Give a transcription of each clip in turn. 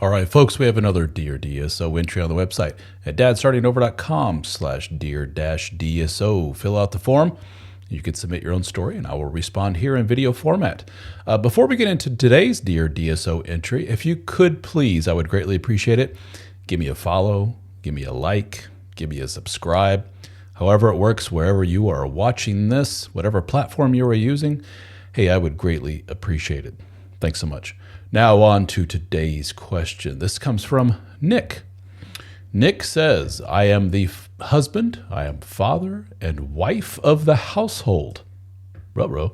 All right, folks, we have another Dear DSO entry on the website at dadstartingover.com/dear-DSO. Fill out the form. You can submit your own story, and I will respond here in video format. Before we get into today's Dear DSO entry, if you could please, I would greatly appreciate it. Give me a follow, give me a like, give me a subscribe. However it works, wherever you are watching this, whatever platform you are using, hey, I would greatly appreciate it. Thanks so much. Now on to today's question. This comes from Nick. Nick says, I am the husband, I am father, and wife of the household. Ruh-roh.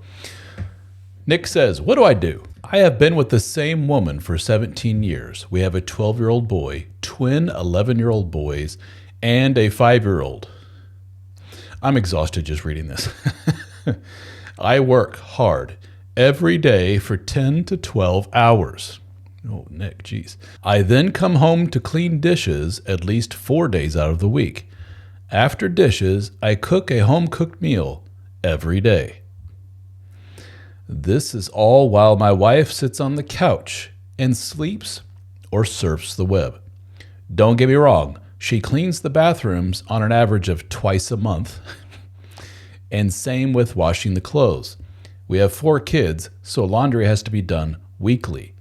Nick says, what do I do? I have been with the same woman for 17 years. We have a 12-year-old boy, twin 11-year-old boys, and a 5-year-old. I'm exhausted just reading this. I work hard every day for 10 to 12 hours. Oh, Nick, geez. I then come home to clean dishes at least 4 days out of the week. After dishes, I cook a home-cooked meal every day. This is all while my wife sits on the couch and sleeps or surfs the web. Don't get me wrong, she cleans the bathrooms on an average of twice a month. And same with washing the clothes. We have 4 kids, so laundry has to be done weekly.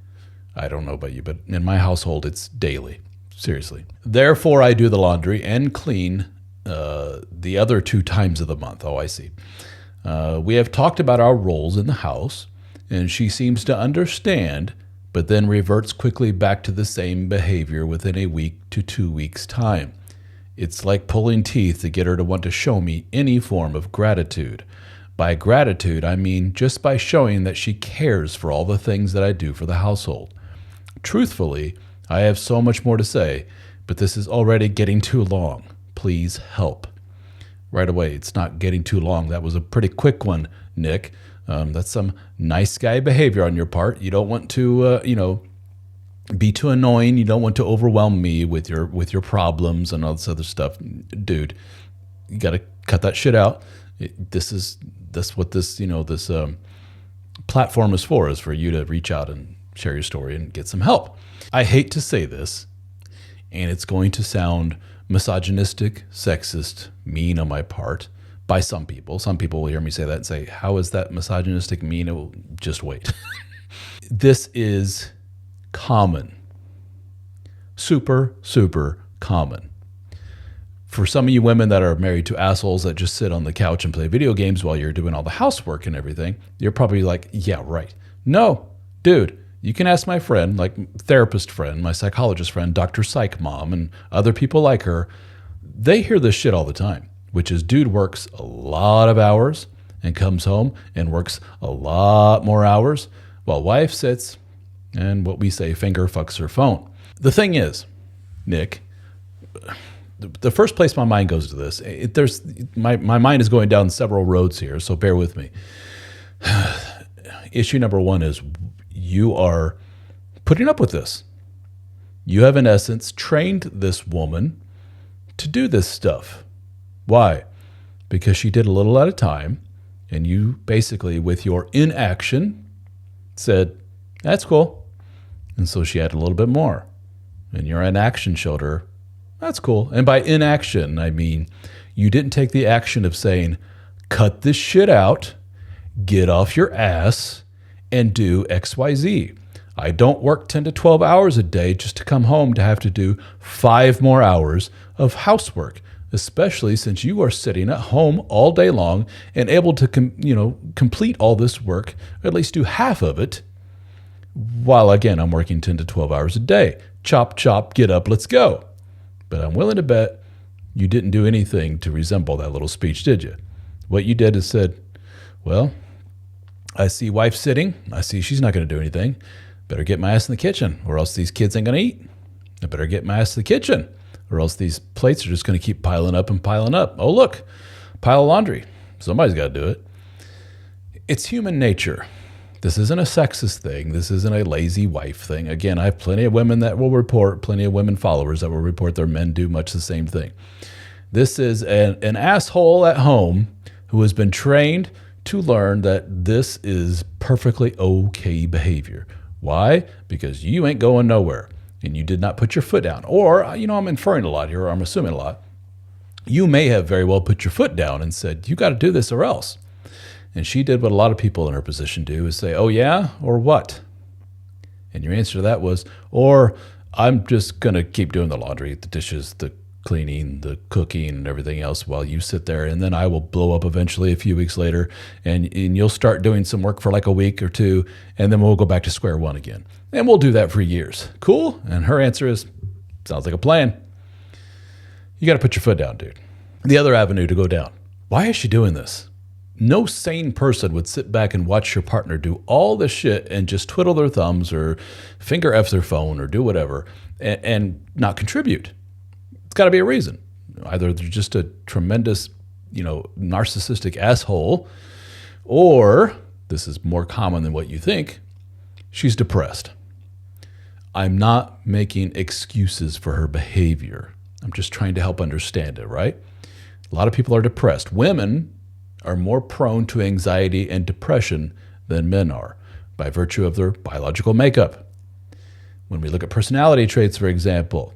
I don't know about you, but in my household, it's daily. Seriously. Therefore, I do the laundry and clean the other 2 times of the month. Oh, I see. We have talked about our roles in the house, and she seems to understand, but then reverts quickly back to the same behavior within a week to 2 weeks' time. It's like pulling teeth to get her to want to show me any form of gratitude. By gratitude, I mean just by showing that she cares for all the things that I do for the household. Truthfully, I have so much more to say, but this is already getting too long. Please help. Right away, it's not getting too long. That was a pretty quick one, Nick. That's some nice guy behavior on your part. You don't want to, be too annoying. You don't want to overwhelm me with your problems and all this other stuff. Dude, you got to cut that shit out. That's what this platform is for you to reach out and share your story and get some help. I hate to say this, and it's going to sound misogynistic, sexist, mean on my part by some people. Some people will hear me say that and say, how is that misogynistic, mean? It will just wait. This is common. Super, super common. For some of you women that are married to assholes that just sit on the couch and play video games while you're doing all the housework and everything, you're probably like, yeah, right. No, dude, you can ask my friend, like therapist friend, my psychologist friend, Dr. Psych Mom, and other people like her. They hear this shit all the time, which is dude works a lot of hours and comes home and works a lot more hours while wife sits and what we say finger fucks her phone. The thing is, Nick, the first place my mind goes to this, my mind is going down several roads here, so bear with me. Issue number 1 is you are putting up with this. You have, in essence, trained this woman to do this stuff. Why? Because she did a little at a time, and you basically, with your inaction, said, that's cool. And so she had a little bit more. And your inaction showed her, that's cool. And by inaction, I mean you didn't take the action of saying, cut this shit out, get off your ass, and do XYZ. I don't work 10 to 12 hours a day just to come home to have to do 5 more hours of housework, especially since you are sitting at home all day long and able to complete all this work, or at least do half of it, while, again, I'm working 10 to 12 hours a day. Chop, chop, get up, let's go. But I'm willing to bet you didn't do anything to resemble that little speech, did you? What you did is said, well, I see wife sitting. I see she's not going to do anything. Better get my ass in the kitchen or else these kids ain't going to eat. I better get my ass in the kitchen or else these plates are just going to keep piling up and piling up. Oh, look, pile of laundry. Somebody's got to do it. It's human nature. This isn't a sexist thing. This isn't a lazy wife thing. Again, I have plenty of women that will report, plenty of women followers that will report their men do much the same thing. This is an asshole at home who has been trained to learn that this is perfectly okay behavior. Why? Because you ain't going nowhere. and you did not put your foot down, or, I'm inferring a lot here, or I'm assuming a lot, you may have very well put your foot down and said, you got to do this or else. And she did what a lot of people in her position do, is say, oh yeah, or what? And your answer to that was, or I'm just going to keep doing the laundry, the dishes, the cleaning, the cooking, and everything else while you sit there. And then I will blow up eventually a few weeks later, and you'll start doing some work for like a week or two, and then we'll go back to square one again. And we'll do that for years. Cool? And her answer is, sounds like a plan. You got to put your foot down, dude. The other avenue to go down. Why is she doing this? No sane person would sit back and watch your partner do all this shit and just twiddle their thumbs or finger F their phone or do whatever and not contribute. It's got to be a reason. Either they're just a tremendous, narcissistic asshole, or, this is more common than what you think, she's depressed. I'm not making excuses for her behavior. I'm just trying to help understand it, right? A lot of people are depressed. Women are more prone to anxiety and depression than men are by virtue of their biological makeup. When we look at personality traits, for example,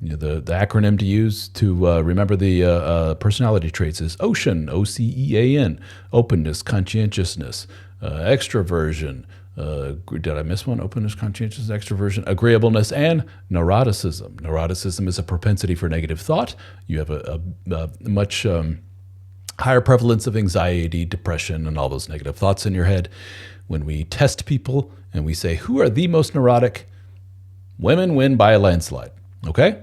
the acronym to use to remember the personality traits is OCEAN, OCEAN, openness, conscientiousness, extroversion. Did I miss one? Openness, conscientiousness, extroversion, agreeableness, and neuroticism. Neuroticism is a propensity for negative thought. You have a much higher prevalence of anxiety, depression, and all those negative thoughts in your head. When we test people and we say, who are the most neurotic? Women win by a landslide, okay?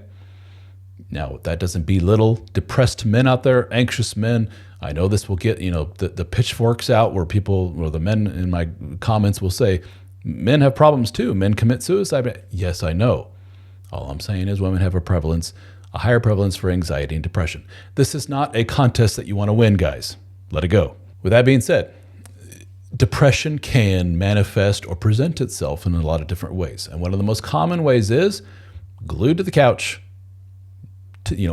Now, that doesn't belittle depressed men out there, anxious men. I know this will get, the pitchforks out where the men in my comments will say, men have problems too. Men commit suicide. Yes, I know. All I'm saying is women have a higher prevalence for anxiety and depression. This is not a contest that you want to win, guys. Let it go. With that being said, depression can manifest or present itself in a lot of different ways. And one of the most common ways is glued to the couch,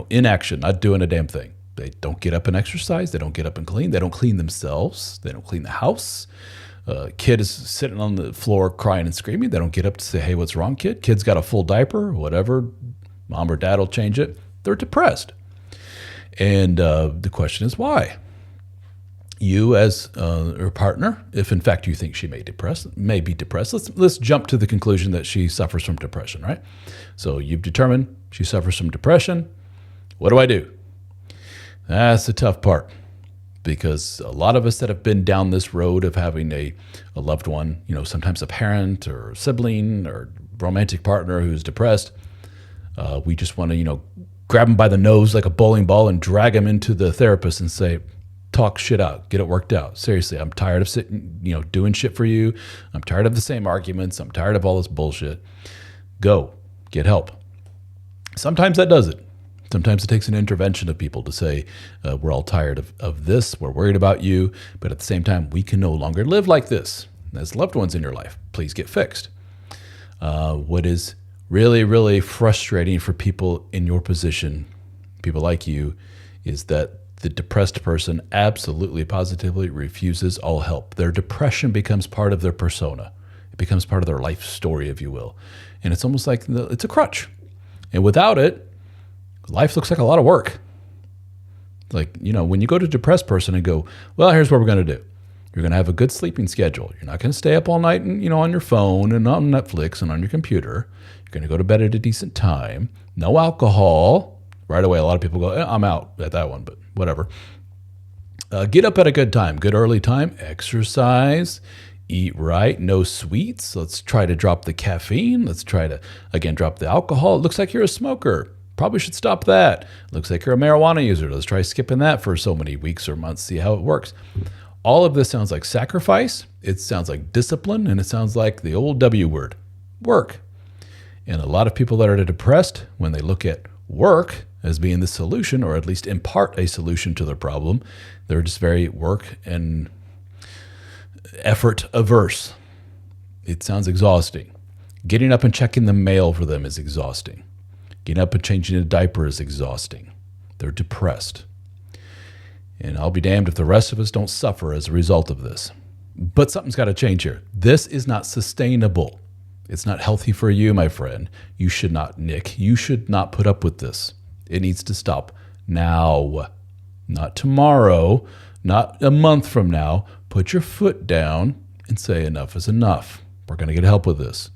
inaction, not doing a damn thing. They don't get up and exercise. They don't get up and clean. They don't clean themselves. They don't clean the house. Kid is sitting on the floor crying and screaming. They don't get up to say, hey, what's wrong, kid? Kid's got a full diaper, whatever. Mom or dad will change it. They're depressed. And the question is why? You as her partner, if in fact you think she may be depressed, let's jump to the conclusion that she suffers from depression, right? So you've determined she suffers from depression. What do I do? That's the tough part, because a lot of us that have been down this road of having a loved one, sometimes a parent or sibling or romantic partner who's depressed, we just want to, grab them by the nose like a bowling ball and drag them into the therapist and say, talk shit out, get it worked out. Seriously, I'm tired of sitting, doing shit for you. I'm tired of the same arguments. I'm tired of all this bullshit. Go, get help. Sometimes that does it. Sometimes it takes an intervention of people to say, we're all tired of this. We're worried about you. But at the same time, we can no longer live like this. As loved ones in your life, please get fixed. What is really, really frustrating for people in your position, people like you, is that the depressed person absolutely, positively refuses all help. Their depression becomes part of their persona. It becomes part of their life story, if you will. And it's almost like it's a crutch. And without it, life looks like a lot of work. Like, when you go to a depressed person and go, well, here's what we're going to do. You're going to have a good sleeping schedule. You're not going to stay up all night and, on your phone and on Netflix and on your computer. You're going to go to bed at a decent time. No alcohol. Right away, a lot of people go, I'm out at that one, but whatever. Get up at a good time, good early time, exercise, eat right, no sweets. Let's try to drop the caffeine. Let's try to, again, drop the alcohol. It looks like you're a smoker. Probably should stop that. Looks like you're a marijuana user. Let's try skipping that for so many weeks or months, see how it works. All of this sounds like sacrifice. It sounds like discipline, and it sounds like the old W word, work. And a lot of people that are depressed, when they look at work as being the solution, or at least in part a solution to their problem, they're just very work and effort averse. It sounds exhausting. Getting up and checking the mail for them is exhausting. Getting up and changing a diaper is exhausting. They're depressed. And I'll be damned if the rest of us don't suffer as a result of this. But something's got to change here. This is not sustainable. It's not healthy for you, my friend. You should not, Nick. You should not put up with this. It needs to stop now, not tomorrow, not a month from now. Put your foot down and say enough is enough. We're going to get help with this.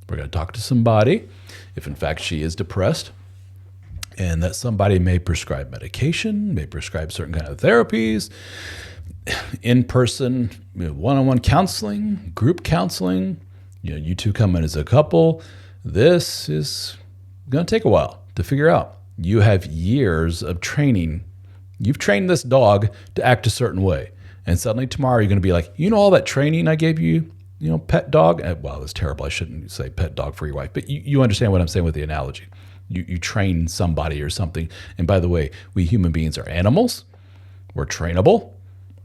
We're going to talk to somebody, if in fact she is depressed, and that somebody may prescribe medication, may prescribe certain kind of therapies, in-person, one-on-one counseling, group counseling. You two come in as a couple. This is going to take a while to figure out. You have years of training. You've trained this dog to act a certain way. And suddenly tomorrow you're going to be like, all that training I gave you, pet dog? Well, it's terrible. I shouldn't say pet dog for your wife. But you understand what I'm saying with the analogy. You train somebody or something. And by the way, we human beings are animals. We're trainable.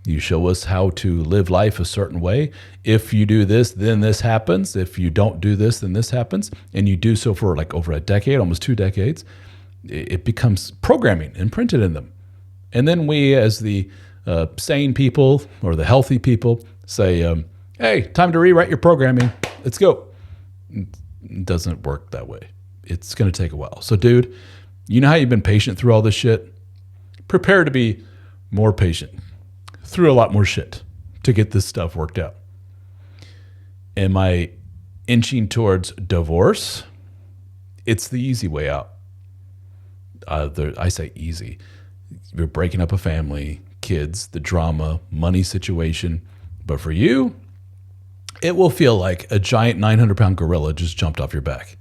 You show us how to live life a certain way. If you do this, then this happens. If you don't do this, then this happens. And you do so for like over a decade, almost 2 decades. It becomes programming imprinted in them. And then we, as the sane people or the healthy people, say, hey, time to rewrite your programming. Let's go. It doesn't work that way. It's going to take a while. So, dude, you know how you've been patient through all this shit? Prepare to be more patient through a lot more shit to get this stuff worked out. Am I inching towards divorce? It's the easy way out. I say easy. You're breaking up a family, kids, the drama, money situation. But for you, it will feel like a giant 900-pound gorilla just jumped off your back.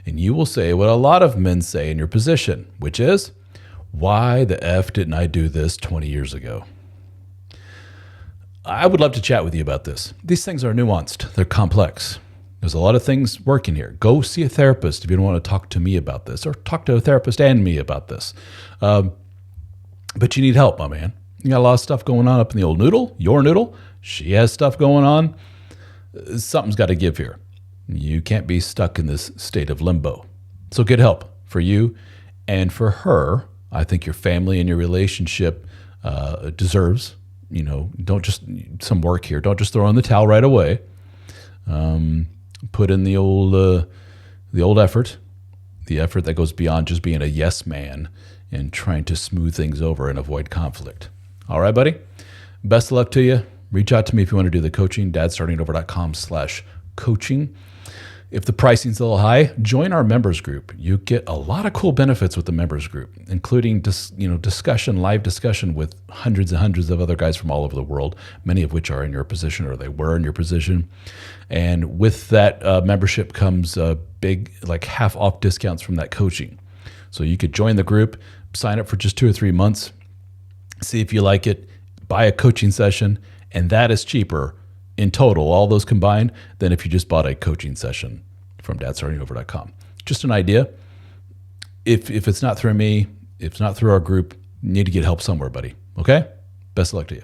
And you will say what a lot of men say in your position, which is, why the F didn't I do this 20 years ago? I would love to chat with you about this. These things are nuanced. They're complex. There's a lot of things working here. Go see a therapist if you don't want to talk to me about this, or talk to a therapist and me about this. But you need help, my man. You got a lot of stuff going on up in the old noodle, your noodle. She has stuff going on. Something's got to give here. You can't be stuck in this state of limbo. So get help for you and for her. I think your family and your relationship deserves, don't just some work here. Don't just throw in the towel right away. Put in the old effort, the effort that goes beyond just being a yes man and trying to smooth things over and avoid conflict. All right, buddy. Best of luck to you. Reach out to me if you want to do the coaching, dadstartingover.com/coaching. If the pricing's a little high, join our members group. You get a lot of cool benefits with the members group, including discussion, live discussion with hundreds and hundreds of other guys from all over the world, many of which are in your position or they were in your position. And with that membership comes big, like half off discounts from that coaching. So you could join the group, sign up for just 2 or 3 months, see if you like it, buy a coaching session, and that is cheaper in total, all those combined, than if you just bought a coaching session from dadstartingover.com. Just an idea. If it's not through me, if it's not through our group, you need to get help somewhere, buddy. Okay? Best of luck to you.